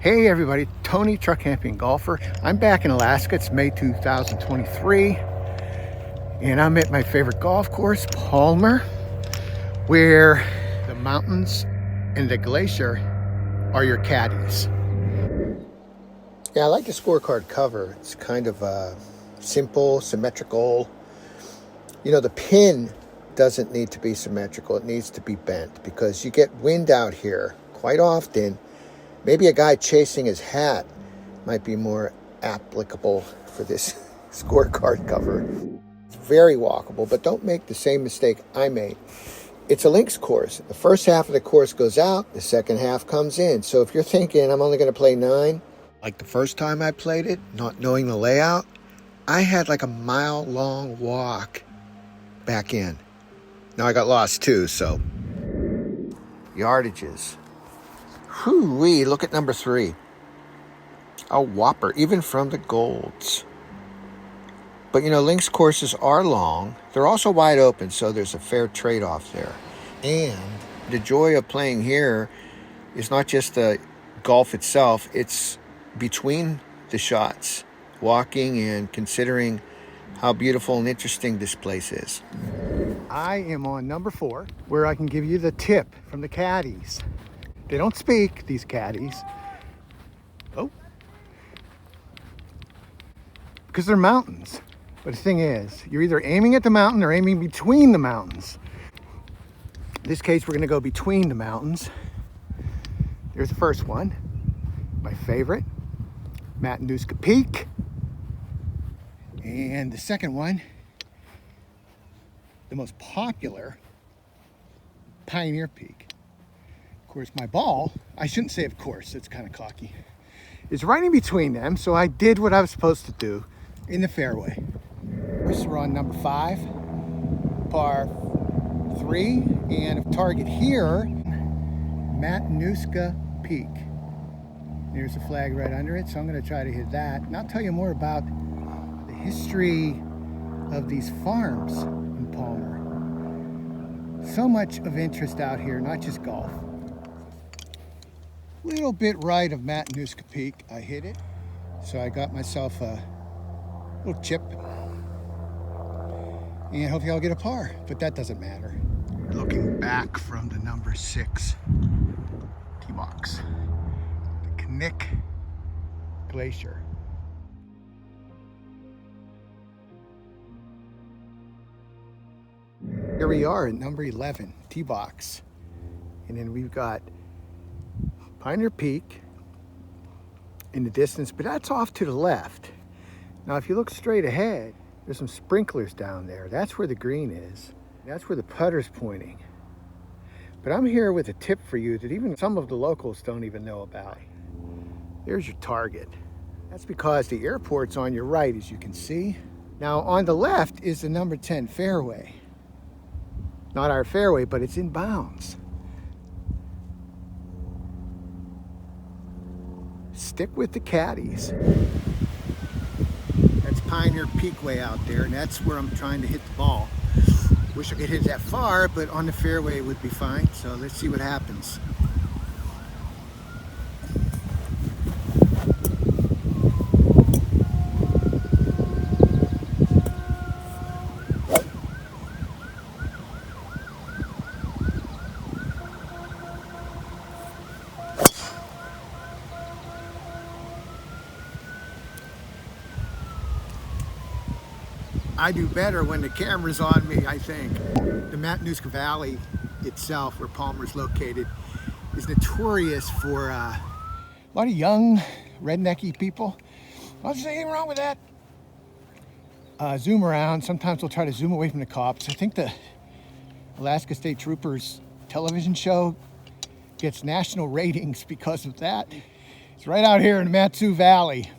Hey everybody, Tony, truck camping golfer. I'm back in Alaska. It's May 2023, and I'm at my favorite golf course, Palmer, where the mountains and the glacier are your caddies. Yeah, I like the scorecard cover. It's kind of simple, symmetrical. You know, the pin doesn't need to be symmetrical. It needs to be bent because you get wind out here quite often. Maybe a guy chasing his hat might be more applicable for this scorecard cover. It's very walkable, but don't make the same mistake I made. It's a links course. The first half of the course goes out, the second half comes in. So if you're thinking, I'm only going to play 9, like the first time I played it, not knowing the layout, I had like a mile-long walk back in. Now I got lost too, so. Yardages. Whoo-wee, look at number 3. A whopper, even from the golds. But you know, links courses are long. They're also wide open, so there's a fair trade-off there. And the joy of playing here is not just the golf itself, it's between the shots, walking and considering how beautiful and interesting this place is. I am on number 4, where I can give you the tip from the caddies. They don't speak, these caddies. Oh. Because they're mountains. But the thing is, you're either aiming at the mountain or aiming between the mountains. In this case, we're gonna go between the mountains. There's the first one, my favorite, Matanuska Peak. And the second one, the most popular, Pioneer Peak. Of course, my ball, I shouldn't say of course, it's kind of cocky, is right in between them, so I did what I was supposed to do in the fairway. We're on number 5, par 3, and a target here, Matanuska Peak. There's a flag right under it, so I'm going to try to hit that, and I'll tell you more about the history of these farms in Palmer. So much of interest out here, not just golf. Little bit right of Matanuska Peak, I hit it. So I got myself a little chip. And hopefully I'll get a par, but that doesn't matter. Looking back from the number 6 tee box, the Knik Glacier. Here we are at number 11 tee box. And then we've got Pioneer Peak in the distance, but that's off to the left. Now, if you look straight ahead, there's some sprinklers down there. That's where the green is. That's where the putter's pointing. But I'm here with a tip for you that even some of the locals don't even know about. There's your target. That's because the airport's on your right, as you can see. Now, on the left is the number 10 fairway. Not our fairway, but it's in bounds. Stick with the caddies. That's Pioneer Peak way out there, and that's where I'm trying to hit the ball. Wish I could hit that far, but on the fairway would be fine, so let's see what happens. I do better when the camera's on me, I think. The Matanuska Valley itself, where Palmer's located, is notorious for a lot of young, rednecky people. I'll say anything wrong with that. Zoom around. Sometimes we'll try to zoom away from the cops. I think the Alaska State Troopers television show gets national ratings because of that. It's right out here in the Matsu Valley.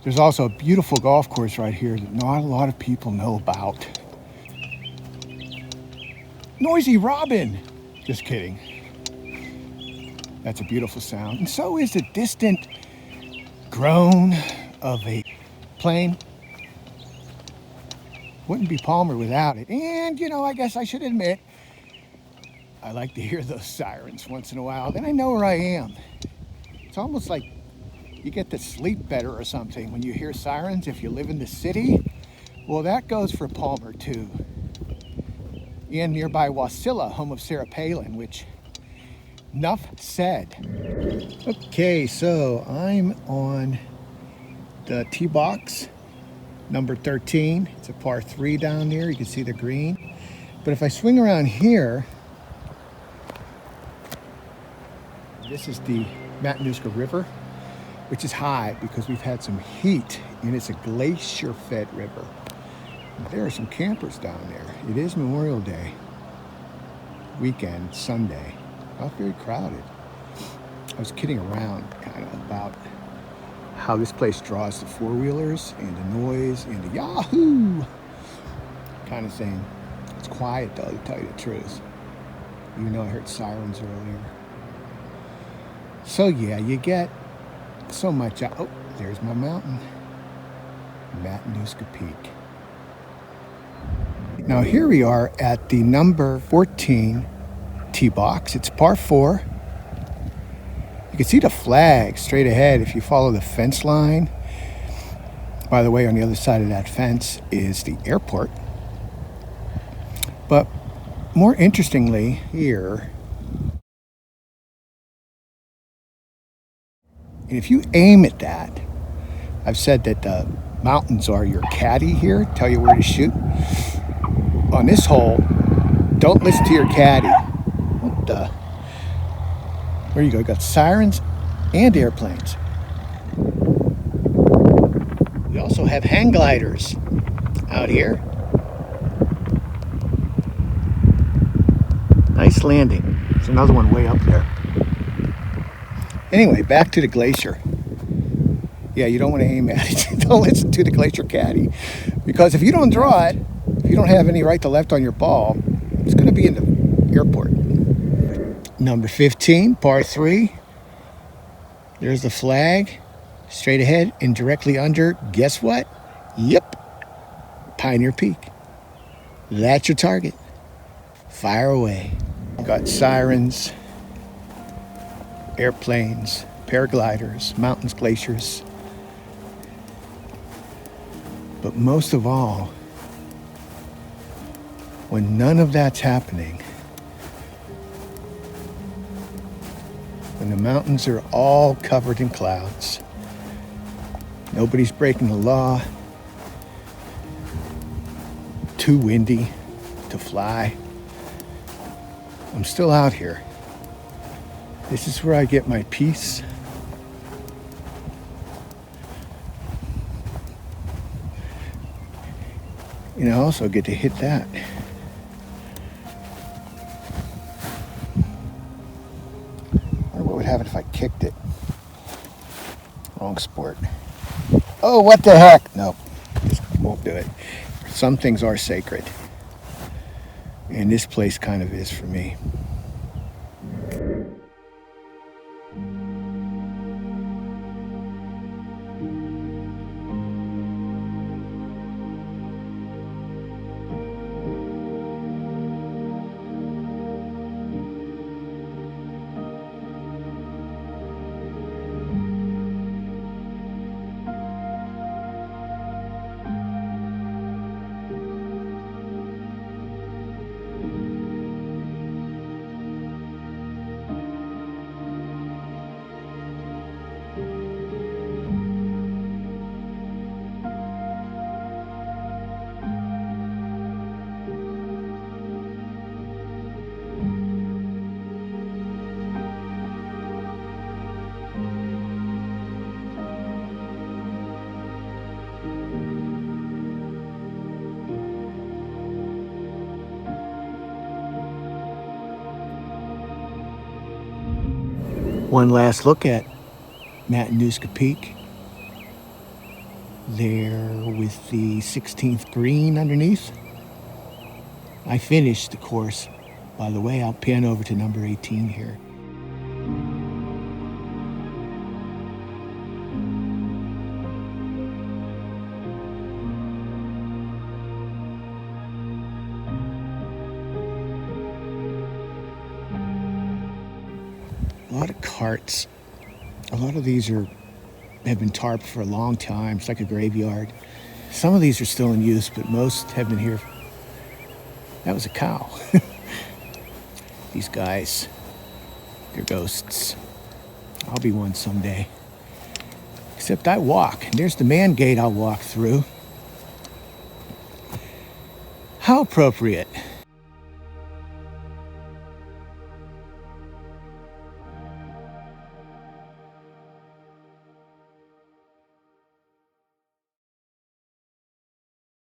There's also a beautiful golf course right here that not a lot of people know about. Noisy Robin! Just kidding. That's a beautiful sound. And so is the distant groan of a plane. Wouldn't be Palmer without it. And, you know, I guess I should admit, I like to hear those sirens once in a while. Then I know where I am. It's almost like you get to sleep better or something when you hear sirens if you live in the city. Well, that goes for Palmer too. And nearby Wasilla, home of Sarah Palin, which, enough said. Okay, so I'm on the tee box, number 13. It's a par 3 down there. You can see the green. But if I swing around here, this is the Matanuska River, which is high because we've had some heat, and it's a glacier-fed river. There are some campers down there. It is Memorial Day weekend, Sunday. Not very crowded. I was kidding around kind of about how this place draws the four-wheelers and the noise and the yahoo kind of thing. It's quiet though, to tell you the truth. Even though I heard sirens earlier. So yeah, you get so much out. Oh, there's my mountain. Matanuska Peak. Now here we are at the number 14 tee box. It's par 4. You can see the flag straight ahead if you follow the fence line. By the way, on the other side of that fence is the airport. But more interestingly here, and if you aim at that, I've said that the mountains are your caddy here, tell you where to shoot. On this hole, don't listen to your caddy. What the? There you go, you got sirens and airplanes. We also have hang gliders out here. Nice landing. There's another one way up there. Anyway, back to the glacier. Yeah, you don't want to aim at it. Don't listen to the glacier caddy. Because if you don't draw it, if you don't have any right to left on your ball, it's going to be in the airport. Number 15, par 3. There's the flag. Straight ahead and directly under, guess what? Yep, Pioneer Peak. That's your target. Fire away. Got sirens, airplanes, paragliders, mountains, glaciers. But most of all, when none of that's happening, when the mountains are all covered in clouds, nobody's breaking the law, too windy to fly, I'm still out here. This is where I get my peace. And I also get to hit that. I wonder what would happen if I kicked it. Wrong sport. Oh, what the heck? Nope, just won't do it. Some things are sacred. And this place kind of is for me. One last look at Matanuska Peak. There with the 16th green underneath. I finished the course. By the way, I'll pan over to number 18 here. A lot of carts. A lot of these are have been tarped for a long time. It's like a graveyard. Some of these are still in use, but most have been here. That was a cow. These guys, they're ghosts. I'll be one someday. Except I walk. And there's the man gate I'll walk through. How appropriate